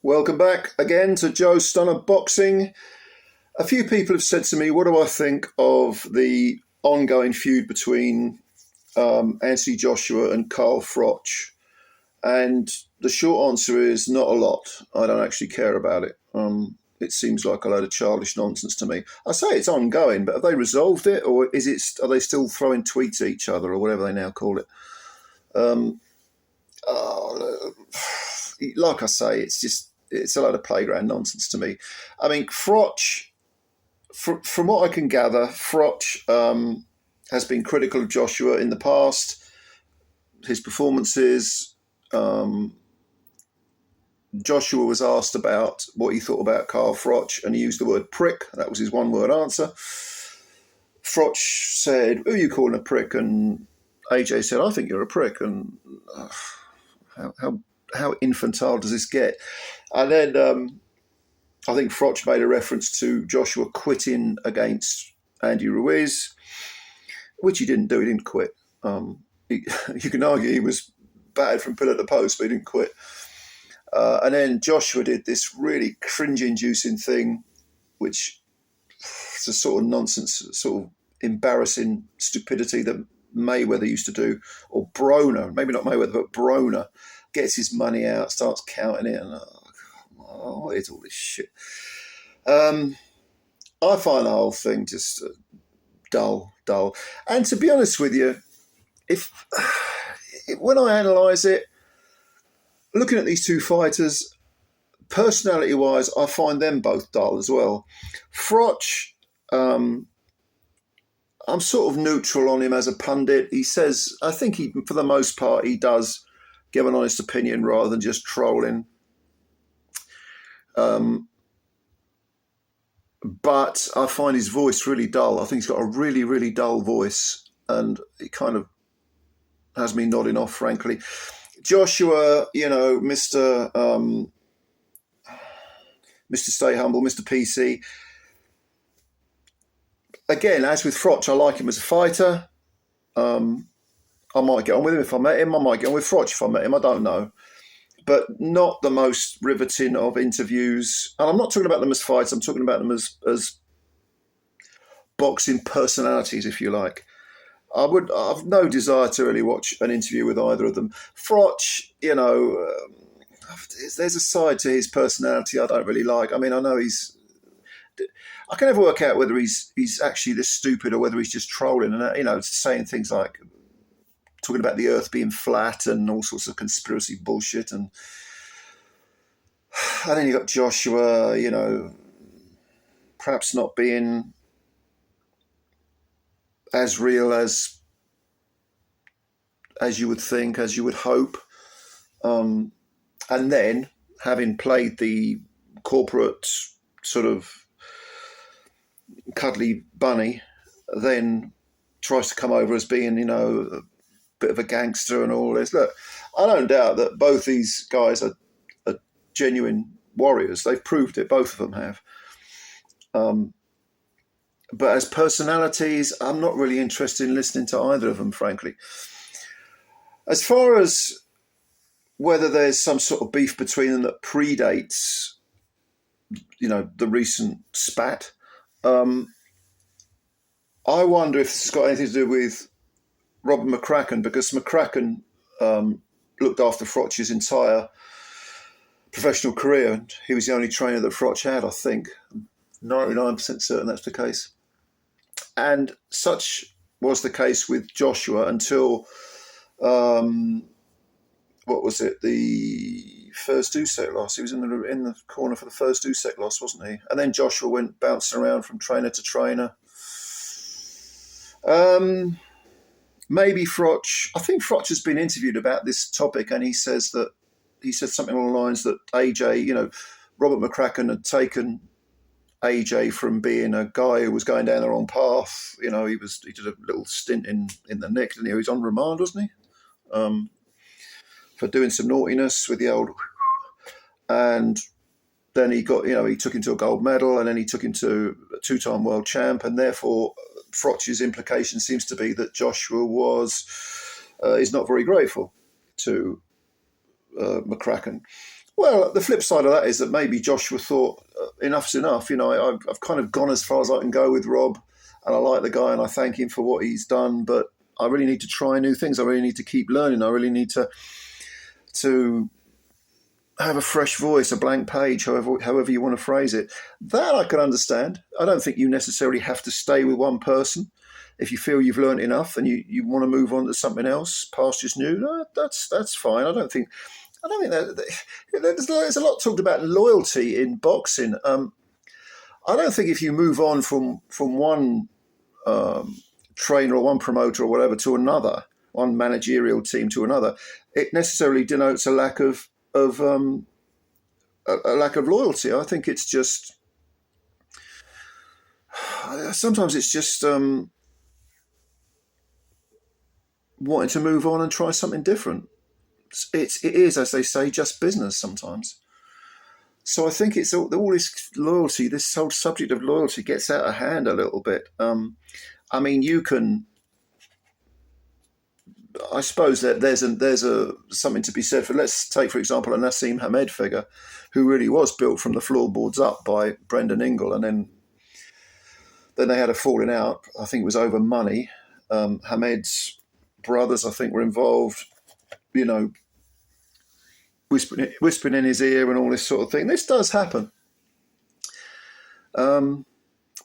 Welcome back again to Joe Stunner Boxing. A few people have said to me, what do I think of the ongoing feud between Anthony Joshua and Carl Froch? And the short answer is not a lot. I don't actually care about it. It seems like a load of childish nonsense to me. I say it's ongoing, but have they resolved it, or are they still throwing tweets at each other, or whatever they now call it? Like I say, it's a load of playground nonsense to me. I mean, Froch, from what I can gather, Froch has been critical of Joshua in the past, his performances. Joshua was asked about what he thought about Carl Froch, and he used the word prick. That was his one-word answer. Froch said, "Who are you calling a prick?" And AJ said, "I think you're a prick." And how infantile does this get? And then I think Froch made a reference to Joshua quitting against Andy Ruiz, which he didn't do. He didn't quit. You can argue he was battered from pillar to post, but he didn't quit. And then Joshua did this really cringe-inducing thing, which is a sort of nonsense, sort of embarrassing stupidity that Mayweather used to do, or Broner, maybe not Mayweather, but Broner, gets his money out, starts counting it, and what is all this shit? I find the whole thing just dull. And to be honest with you, when I analyse it, looking at these two fighters, personality-wise, I find them both dull as well. Froch, I'm sort of neutral on him as a pundit. He says, I think for the most part, he does give an honest opinion rather than just trolling. But I find his voice really dull. I think he's got a really, really dull voice, and it kind of has me nodding off, frankly. Joshua, Mr. Stay Humble, Mr. PC. Again, as with Froch, I like him as a fighter. I might get on with him if I met him. I might get on with Froch if I met him. I don't know. But not the most riveting of interviews. And I'm not talking about them as fights. I'm talking about them as boxing personalities, if you like. I've no desire to really watch an interview with either of them. Froch, there's a side to his personality I don't really like. I mean, I know I can never work out whether he's actually this stupid or whether he's just trolling and, saying things like talking about the earth being flat and all sorts of conspiracy bullshit. And then you got Joshua, perhaps not being as real as you would think, as you would hope. And then having played the corporate sort of cuddly bunny, then tries to come over as being, a bit of a gangster and all this. Look, I don't doubt that both these guys are genuine warriors. They've proved it. Both of them have. But as personalities, I'm not really interested in listening to either of them, frankly. As far as whether there's some sort of beef between them that predates, the recent spat, I wonder if this has got anything to do with Robert McCracken, because McCracken looked after Froch's entire professional career, and he was the only trainer that Froch had, I think. 99% certain that's the case. And such was the case with Joshua until, the first Usyk loss. He was in the corner for the first Usyk loss, wasn't he? And then Joshua went bouncing around from trainer to trainer. Maybe Froch. I think Froch has been interviewed about this topic, and he said something along the lines that AJ, Robert McCracken had taken AJ from being a guy who was going down the wrong path. He did a little stint in the Nick, didn't he? He was on remand, wasn't he? For doing some naughtiness with the old, and then he got, he took him to a gold medal, and then he took him to a two-time world champ, and therefore Froch's implication seems to be that Joshua is not very grateful to McCracken. Well, the flip side of that is that maybe Joshua thought enough's enough. I've kind of gone as far as I can go with Rob, and I like the guy, and I thank him for what he's done. But I really need to try new things. I really need to keep learning. I really need to have a fresh voice, a blank page, however you want to phrase it. That I can understand. I don't think you necessarily have to stay with one person. If you feel you've learned enough and you want to move on to something else, pastures new, that's fine. I don't think that there's a lot talked about loyalty in boxing. I don't think if you move on from one trainer or one promoter or whatever to another, one managerial team to another, it necessarily denotes a lack of a lack of loyalty. I think it's just sometimes it's just wanting to move on and try something different. It is, as they say, just business sometimes. So I think it's all this loyalty, this whole subject of loyalty gets out of hand a little bit. I mean, you can. I suppose that there's something to be said for. Let's take, for example, a Nassim Hamed figure, who really was built from the floorboards up by Brendan Ingle, and then they had a falling out. I think it was over money. Hamed's brothers, I think, were involved. Whispering in his ear and all this sort of thing. This does happen. But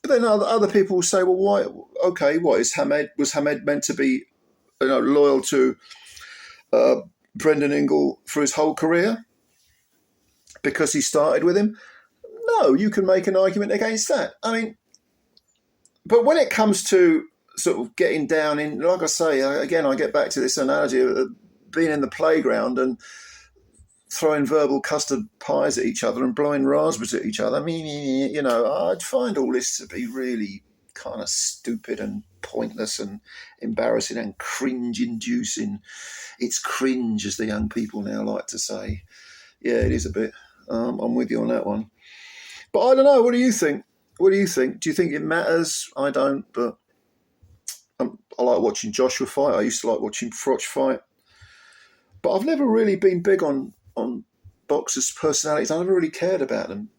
then other people will say, well, why? Okay, was Hamed meant to be loyal to Brendan Ingle for his whole career because he started with him? No, you can make an argument against that. I mean, but when it comes to sort of getting down in, like I say, again, I get back to this analogy of being in the playground and throwing verbal custard pies at each other and blowing raspberries at each other. I mean, I'd find all this to be really kind of stupid and pointless and embarrassing and cringe-inducing. It's cringe, as the young people now like to say. Yeah, it is a bit. I'm with you on that one. But I don't know. What do you think? Do you think it matters? I don't, but I like watching Joshua fight. I used to like watching FROCH fight. But I've never really been big on boxers' personalities. I never really cared about them.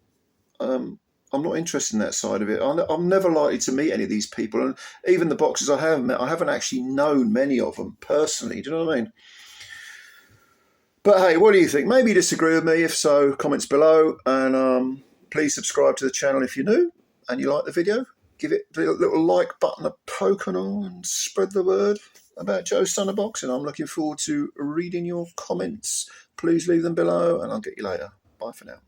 I'm not interested in that side of it. I'm never likely to meet any of these people. And even the boxers I have met, I haven't actually known many of them personally. Do you know what I mean? But hey, what do you think? Maybe you disagree with me. If so, comments below. And please subscribe to the channel if you're new and you like the video. Give it a little like button, a poke and all, and spread the word about Joe's Son of Boxing. I'm looking forward to reading your comments. Please leave them below, and I'll get you later. Bye for now.